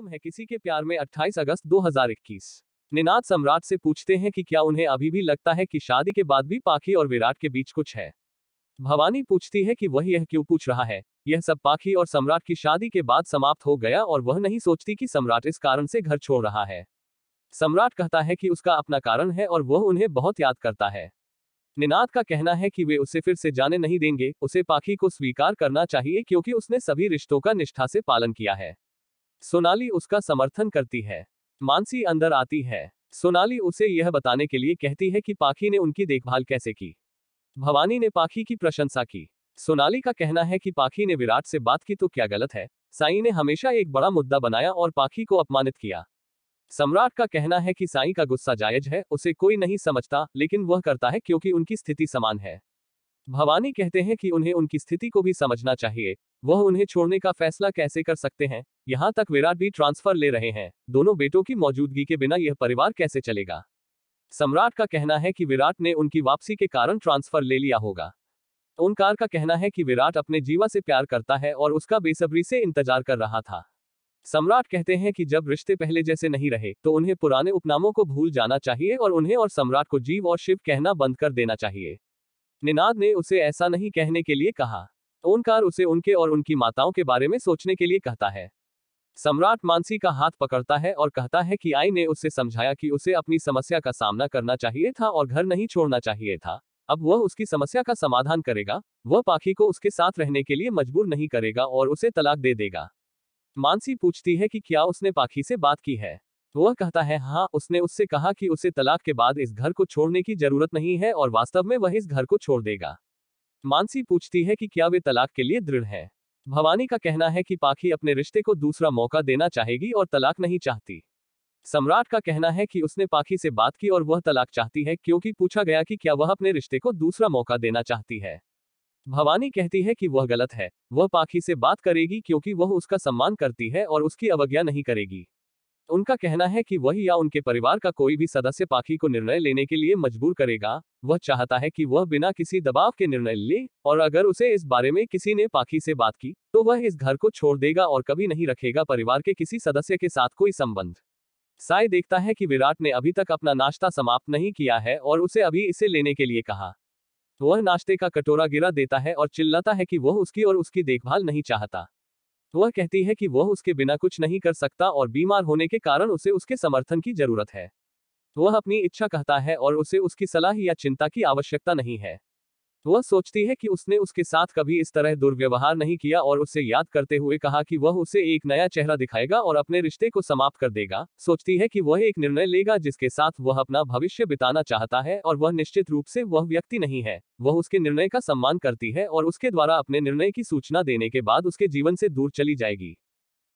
गुम है किसी के प्यार में 28 अगस्त 2021। निनाद सम्राट से पूछते हैं कि क्या उन्हें अभी भी लगता है कि शादी के बाद भी पाखी और विराट के बीच कुछ है। भवानी पूछती है कि वह यह क्यों पूछ रहा है। यह सब पाखी और सम्राट की शादी के बाद समाप्त हो गया और वह नहीं सोचती कि सम्राट इस कारण से घर छोड़ रहा है। सम्राट कहता है कि उसका अपना कारण है और वह उन्हें बहुत याद करता है। निनाद का कहना है कि वे उसे फिर से जाने नहीं देंगे, उसे पाखी को स्वीकार करना चाहिए क्योंकि उसने सभी रिश्तों का निष्ठा से पालन किया है। सोनाली उसका समर्थन करती है। मानसी अंदर आती है। सोनाली उसे यह बताने के लिए कहती है कि पाखी ने उनकी देखभाल कैसे की। भवानी ने पाखी की प्रशंसा की। सोनाली का कहना है कि पाखी ने विराट से बात की तो क्या गलत है। साई ने हमेशा एक बड़ा मुद्दा बनाया और पाखी को अपमानित किया। सम्राट का कहना है कि साई का गुस्सा जायज है, उसे कोई नहीं समझता, लेकिन वह करता है क्योंकि उनकी स्थिति समान है। भवानी कहते हैं कि उन्हें उनकी स्थिति को भी समझना चाहिए। वह उन्हें छोड़ने का फैसला कैसे कर सकते हैं। यहाँ तक विराट भी ट्रांसफर ले रहे हैं। दोनों बेटों की मौजूदगी के बिना यह परिवार कैसे चलेगा। सम्राट का कहना है कि विराट ने उनकी वापसी के कारण ट्रांसफर ले लिया होगा। ओंकार का कहना है कि विराट अपने जीवा से प्यार करता है और उसका बेसब्री से इंतजार कर रहा था। सम्राट कहते हैं कि जब रिश्ते पहले जैसे नहीं रहे तो उन्हें पुराने उपनामों को भूल जाना चाहिए और उन्हें और सम्राट को जीव और शिव कहना बंद कर देना चाहिए। निनाद ने उसे ऐसा नहीं कहने के लिए कहा। ओंकार उसे उनके और उनकी माताओं के बारे में सोचने के लिए कहता है। सम्राट मानसी का हाथ पकड़ता है और कहता है कि आई ने उसे समझाया कि उसे अपनी समस्या का सामना करना चाहिए था और घर नहीं छोड़ना चाहिए था। अब वह उसकी समस्या का समाधान करेगा। वह पाखी को उसके साथ रहने के लिए मजबूर नहीं करेगा और उसे तलाक दे देगा। मानसी पूछती है कि क्या उसने पाखी से बात की है। वह कहता है हाँ, उसने उससे कहा कि उसे तलाक के बाद इस घर को छोड़ने की जरूरत नहीं है और वास्तव में वह इस घर को छोड़ देगा। मानसी पूछती है कि क्या वे तलाक के लिए दृढ़ है। भवानी का कहना है कि पाखी अपने रिश्ते को दूसरा मौका देना चाहेगी और तलाक नहीं चाहती। सम्राट का कहना है कि उसने पाखी से बात की और वह तलाक चाहती है क्योंकि पूछा गया कि क्या वह अपने रिश्ते को दूसरा मौका देना चाहती है। भवानी कहती है कि वह गलत है। वह पाखी से बात करेगी क्योंकि वह उसका सम्मान करती है और उसकी अवज्ञा नहीं करेगी। उनका कहना है कि वह या उनके परिवार का कोई भी सदस्य पाखी को निर्णय लेने के लिए मजबूर करेगा। वह चाहता है कि वह बिना किसी दबाव के निर्णय ले और अगर उसे इस बारे में किसी ने पाखी से बात की तो वह इस घर को छोड़ देगा और कभी नहीं रखेगा परिवार के किसी सदस्य के साथ कोई संबंध। साई देखता है कि विराट ने अभी तक अपना नाश्ता समाप्त नहीं किया है और उसे अभी इसे लेने के लिए कहा। वह नाश्ते का कटोरा गिरा देता है और चिल्लाता है कि वह उसकी और उसकी देखभाल नहीं चाहता। वह कहती है कि वह उसके बिना कुछ नहीं कर सकता और बीमार होने के कारण उसे उसके समर्थन की जरूरत है। वह अपनी इच्छा कहता है और उसे उसकी सलाह या चिंता की आवश्यकता नहीं है। वह सोचती है कि उसने उसके साथ कभी इस तरह दुर्व्यवहार नहीं किया और उसे याद करते हुए कहा कि वह उसे एक नया चेहरा दिखाएगा और अपने रिश्ते को समाप्त कर देगा। सोचती है कि वह एक निर्णय लेगा जिसके साथ वह अपना भविष्य बिताना चाहता है और वह निश्चित रूप से वह व्यक्ति नहीं है। वह उसके निर्णय का सम्मान करती है और उसके द्वारा अपने निर्णय की सूचना देने के बाद उसके जीवन से दूर चली जाएगी।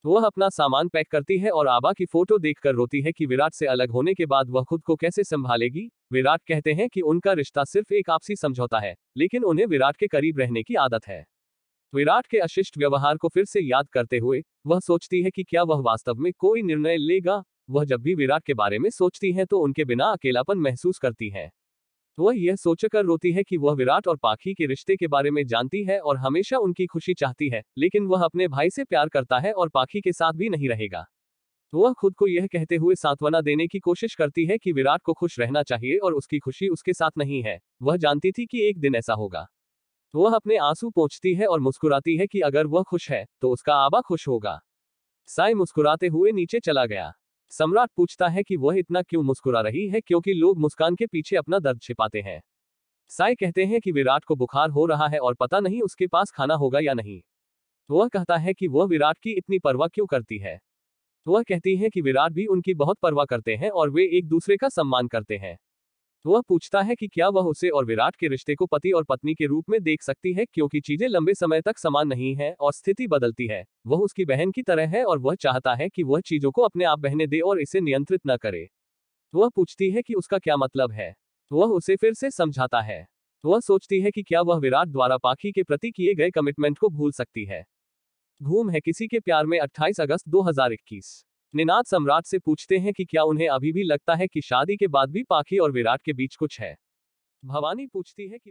वह अपना सामान पैक करती है और आबा की फोटो देखकर रोती है कि विराट से अलग होने के बाद वह खुद को कैसे संभालेगी। विराट कहते हैं कि उनका रिश्ता सिर्फ एक आपसी समझौता है, लेकिन उन्हें विराट के करीब रहने की आदत है। विराट के अशिष्ट व्यवहार को फिर से याद करते हुए वह सोचती है कि क्या वह वास्तव में कोई निर्णय लेगा। वह जब भी विराट के बारे में सोचती है तो उनके बिना अकेलापन महसूस करती है। वह यह सोचकर रोती है कि वह विराट और पाखी के रिश्ते के बारे में जानती है और हमेशा उनकी खुशी चाहती है, लेकिन वह अपने भाई से प्यार करता है और पाखी के साथ भी नहीं रहेगा। वह खुद को यह कहते हुए सांत्वना देने की कोशिश करती है कि विराट को खुश रहना चाहिए और उसकी खुशी उसके साथ नहीं है। वह जानती थी कि एक दिन ऐसा होगा। वह अपने आंसू पोंछती है और मुस्कुराती है कि अगर वह खुश है तो उसका आबा खुश होगा। साई मुस्कुराते हुए नीचे चला गया। सम्राट पूछता है कि वह इतना क्यों मुस्कुरा रही है क्योंकि लोग मुस्कान के पीछे अपना दर्द छिपाते हैं। साई कहते हैं कि विराट को बुखार हो रहा है और पता नहीं उसके पास खाना होगा या नहीं। वह कहता है कि वह विराट की इतनी परवाह क्यों करती है। वह कहती है कि विराट भी उनकी बहुत परवाह करते हैं और वे एक दूसरे का सम्मान करते हैं। वह पूछता है कि क्या वह उसे और विराट के रिश्ते को पति और पत्नी के रूप में देख सकती है क्योंकि चीजें लंबे समय तक समान नहीं है और स्थिति बदलती है। वह उसकी बहन की तरह है और वह चाहता है कि वह चीजों को अपने आप बहने दे और इसे नियंत्रित न करे। वह पूछती है कि उसका क्या मतलब है। वह उसे फिर से समझाता है। वह सोचती है कि क्या वह विराट द्वारा पाखी के प्रति किए गए कमिटमेंट को भूल सकती है। घूम है किसी के प्यार में 28 अगस्त 2021। निनाद सम्राट से पूछते हैं कि क्या उन्हें अभी भी लगता है कि शादी के बाद भी पाखी और विराट के बीच कुछ है। भवानी पूछती है कि